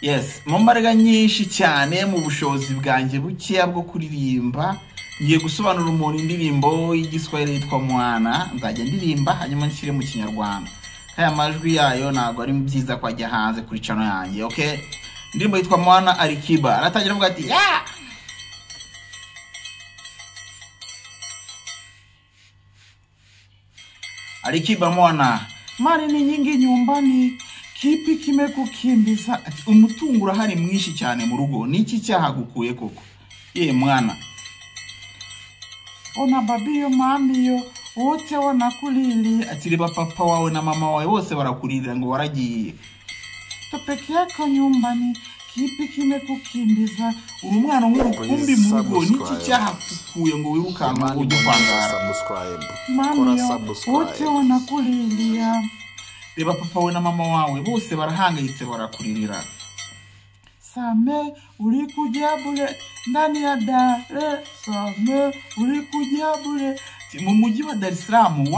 Yes, mu mbaraga nyinshi cyane mu bushobozi bwanjye bukeya bwo kuririmba ngiye gusobanura umuntu indirimbo y'igiswahili yitwa Mwana. Nzajya ndirimba hanyuma nshyire mu kinyarwanda. Kaya majwi yayo ntago ari byiza kwajya hanze kuri channel yanjye. Okay, indirimbo yitwa Mwana. Alikiba aratangira avuga ati ya Alikiba Mwana. Mali ni nyingi nyumbani, kipi kimekukimbiza? Ati umutungo urahari mwinshi cyane mu rugo, niki cyahagukuye koko? Mwana, ona babiyo mamiyo wote wanakulili. Ati reba papa wawe na mama wawe bose barakulira ngo waragiye. To peke yako nyumbani, kipi kimekukimbiza? Uri umwana w'urukumbi mu rugo, niki cyahagukuye ngo wirukanka ujye kwangara? Mamiyo wote wanakulilia. Reba papa we na mama wawe bose barahangayitse barakuririra. Same uri kujabule ndani ya Dar, Same uri kujabule mu mujyi wa Dar es Salaam.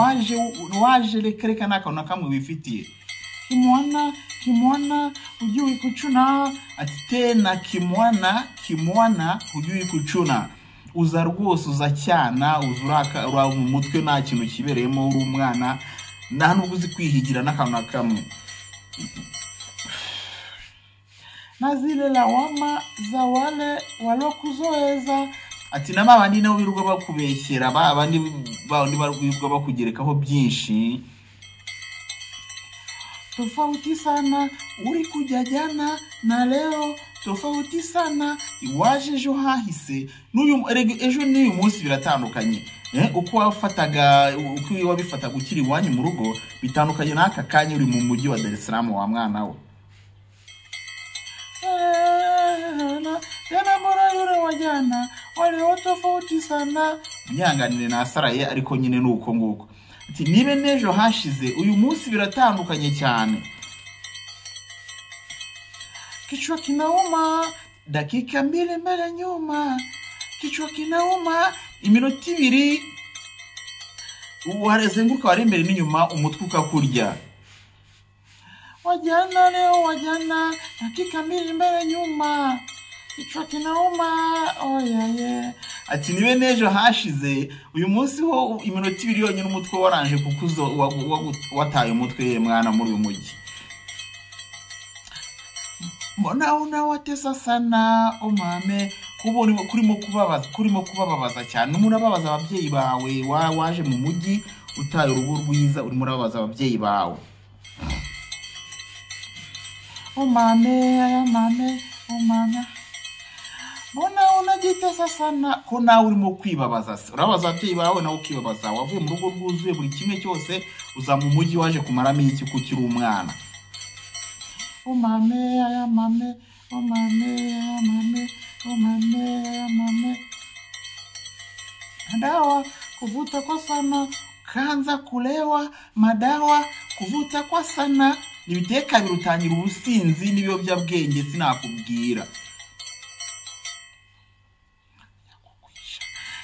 Waje rekereka naka nakamwe wifitiye. Kimwana ujui kuchuna. Ati tena kimwana ujui kuchuna. Uza rwose uzacyana, uzuraka ura mu mutwe nta kintu kibereyemo, uri umwana nta nubwo uzi kwihigira n'akantu nakamwe. Na zile lawama za wale walokuzoeza. Ati na babandi nabo birugo bakubeshyera, babandi birugo bakugerekaho byinshi. Tofauti sana uri kujya jana na leo, tofauti sana iwaje ejo hahise ejo n'uyu munsi biratandukanye. Uko wafataga uko wabifataga ukiri iwanyu mu rugo bitandukanye n'aka kanya uri mu mujyi wa Dar es Salaam wa mwana we. Tena mbona yule wajana wale tofauti sana. Myanganire nasaraye ariko nyine nuko nguko. Ati nibe nejo hashize uyu munsi biratandukanye cyane. Kichwa kinauma dakika 2 mbele nyuma. Kichwa kinauma iminota 2 warezenguruka wari imbere n'inyuma umutwe ukakurya. Wajana leo wajana dakika 2 mbele nyuma. Kichwa kinauma oyaye. Ati nibe nejo hashize uyu munsi ho iminota 2 yonyine umutwe waranje kukuzo wataye umutwe mwana muri uyu mujyi. Mbona unawatesa sana omame, kubona kurimo kubabaza cyane. Murababaza ababyeyi bawe waje mu mujyi utaye urugo rwiza, uri murababaza ababyeyi bawe. Omame aya mame omama, mbona unagitesa sana ko nawe urimo kwibabaza se? Urabaza ababyeyi bawe nawe ukibabaza. Wavuye mu rugo rwuzuye buri kimwe cyose, uza mu mujyi waje kumaramo iki kukiri umwana. Omame aya mame omame aya mame omame aya mame. Madawa kuvuta kwa sana, kanza kulewa. Madawa kuvuta kwa sana nibiteka birutangira ubusinzi n'ibiyobyabwenge sinakubwira.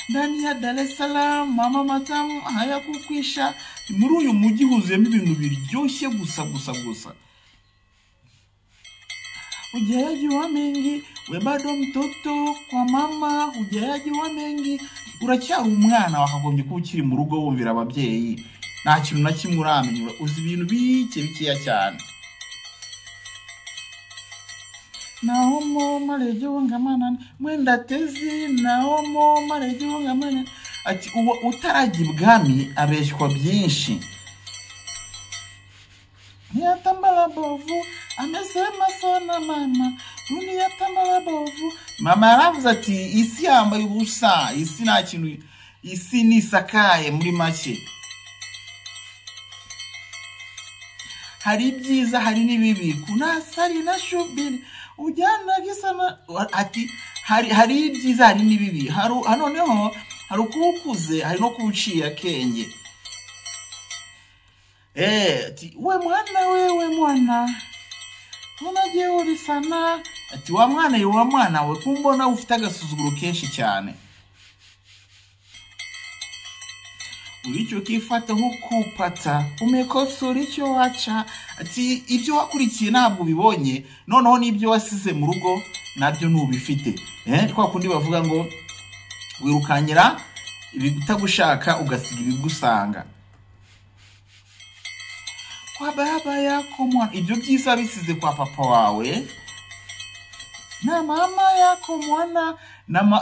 Ndani ya Dar es Salaam mama matamu haya kukwisha. Muri uyu mujyi huzuyemo ibintu biryoshye gusa. Hujayajua mengi, we bado mtoto kwa mama. Hujayajua mengi, uracyari umwana wakagombye kuba ukiri mu rugo wumvira ababyeyi. Nta kintu na kimwe uramenyura, uzi ibintu bikeya cyane. Nahomo marejo ngamana mwenda tezi, nahomo marejo ngamana. Ati utarajya ibwami abeshywa byinshi. Niyatambala bovu amesema sana mama, dunia tambala bovu. Mama yaravuze ati isi yambaye ubusa, isi nta kintu, isi nisakaye muri make. Hari ibyiza hari n'ibibi, kunasari na shubiri ujyana gisana. Ati hari ibyiza hari n'ibibi, noneho hari ukukuze hari no kuciya kenge. Ati we mwana unajeuri sana. Ati wa mwana we kumbona ufite agasuzuguro kenshi cyane. ulichokifata hukupata, umekosa ulichoacha. Ati ibyo wakurikiye ntabwo bibonye, noneho nibyo wasize mu rugo nabyo ntubifite. Kwa kundi bavuga ngo wirukanyira ibitagushaka ugasiga ibigusanga. Kwa baba yako mwana, ibyo byiza bisize kwa papa wawe na mama yako mwana,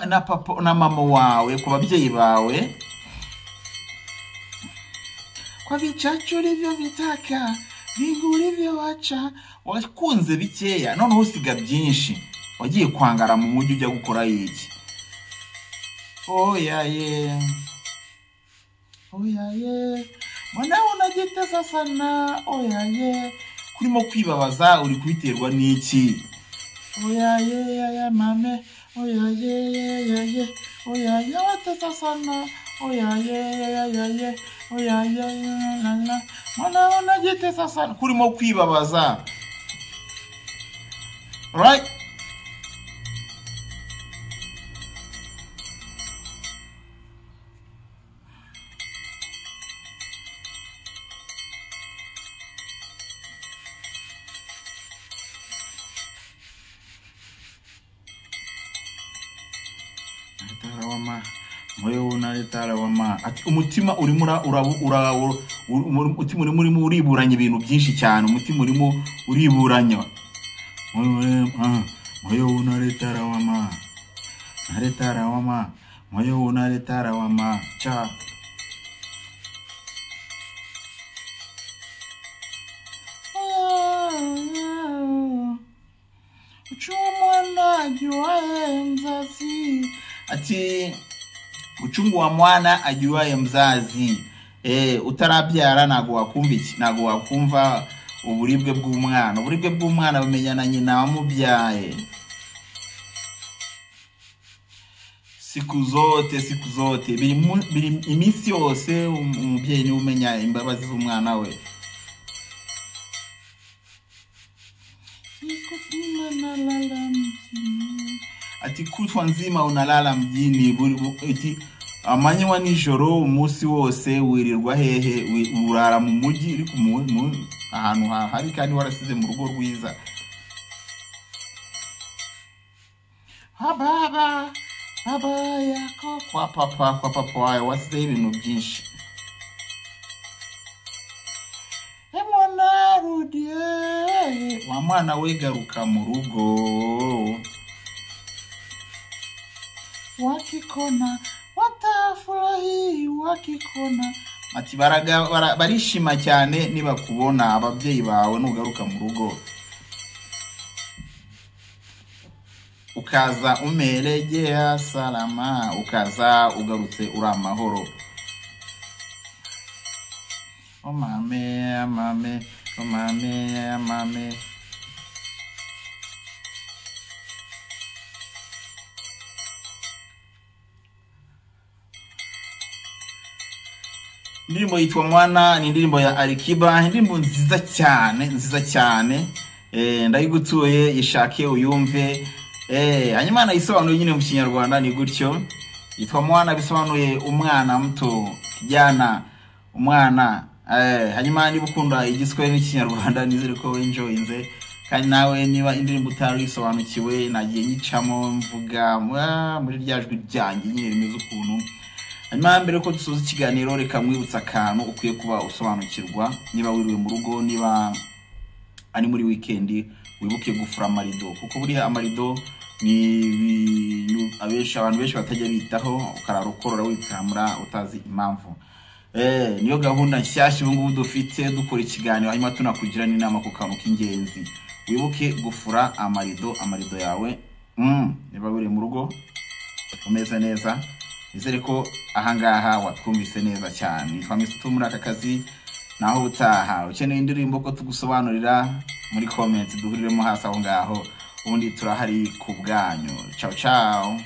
na papa na mama wawe, kwa babyeyi bawe. Kwa vichache ulivyovitaka, vingi ulivyoacha, wakunze bikeya noneho usiga byinshi, wagiye kwangara mu mujyi ujya gukora iki. Oyaye mwana unajitesa sana, oyaye kurimo kwibabaza uri kubiterwa n'iki. Oyaye mame, oyaye watesa sana, oyaye mwana unajitesa sana, kurimo kwibabaza. Right? Moyo unaletara wama. Ati umutima urimo urimo uriburanya ibintu byinshi cyane, umutima urimo uriburanya. Moyo unaletara wama. Naletara wama. Moyo unaletara wama. Cha. Uchumwana ajuaye mzazi. Ati uchungu wa mwana ajuaye mzazi. Utarabyara nago wakumva iki, nago wakumva uburibwe bw'umwana. Uburibwe bw'umwana bumenyana nyina wamubyaye. Siku zote biri iminsi yose umubyeyi ni umenya imbabazi z'umwana we. Ati kutwa nzima unalala mjini, ati amanywa nijoro umunsi wose wirirwa hehe, urara mu mujyi iri ku ahantu hari kandi warasize mu rugo rwiza. Baba yako kwa papa wawe wasize ibintu byinshi. Mwana rudie, wa mwana wegaruka mu rugo. Wakikona watafurahi, wakikona. Ati barishima cyane niba kubona ababyeyi bawe nugaruka mu rugo. Ukaza umerejea salama, ukaza ugarutse uri amahoro. Mame. Indirimbo yitwa Mwana, ni indirimbo ya Alikiba, indirimbo nziza cyane. Ndayigutuye yishake uyumve. Hanyuma nayisobanuye nyine mu Kinyarwanda ni gutyo. Yitwa Mwana, bisobanuye umwana muto, kijana, umwana. Hanyuma niba ukunda igiswahili n'Ikinyarwanda nizere ko enjoyinze, kandi nawe niba indirimbo utarisobanukiwe nagiye nyicamo mvuga muri ryajwi ryanjye nyine rimeze ukuntu. Hanyuma mbere ko dusoza ikiganiro reka mwibutsa akantu ukwiye kuba usobanukirwa. Niba wiriwe mu rugo, niba ari muri weekend, wibuke gufura amarido, kuko buriya amarido ni abantu benshi batajya bitaho, ukarara ukorora witsamura utazi impamvu. Niyo gahunda nshyashya ubu ngubu dufite dukora ikiganiro, hanyuma tunakugira n'inama ku kantu k'ingenzi. Wibuke gufura amarido yawe. Niba wiriwe mu rugo umeze neza, nizere ko ahangaha watwumvise neza cyane. Twamise muri aka kazi, naho utaha ukeneye indirimbo ko tugusobanurira muri comment duhuriremo hasi aho ngaho, ubundi turahari ku bwanyu. Ciao.